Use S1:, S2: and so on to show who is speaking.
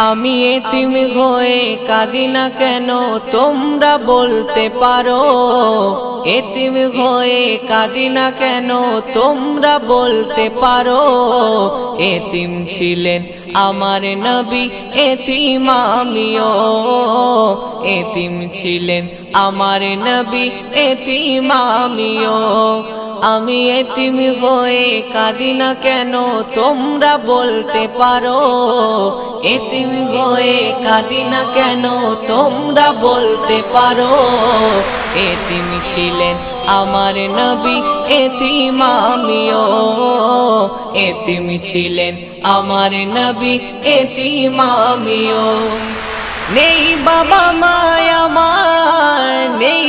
S1: আমি এতিম হয়ে কাঁদি না কেন তোমরা বলতে পারো, এতিম হয়ে কাঁদি না কেন তোমরা বলতে পারো। এতিম ছিলেন আমার নবী, এতিম আমিও। এতিম ছিলেন আমার নবী, এতিম আমিও। আমি এতিম হয়ে কাঁদি না কেন তোমরা বলতে পারো, এতিম হয়ে কাঁদি না কেন তোমরা বলতে পারো। এতিম ছিলেন আমার নবী, এতিম আমিও। এতিম ছিলেন আমার নবী, এতিম আমিও। নেই বাবা মা আমার, নেই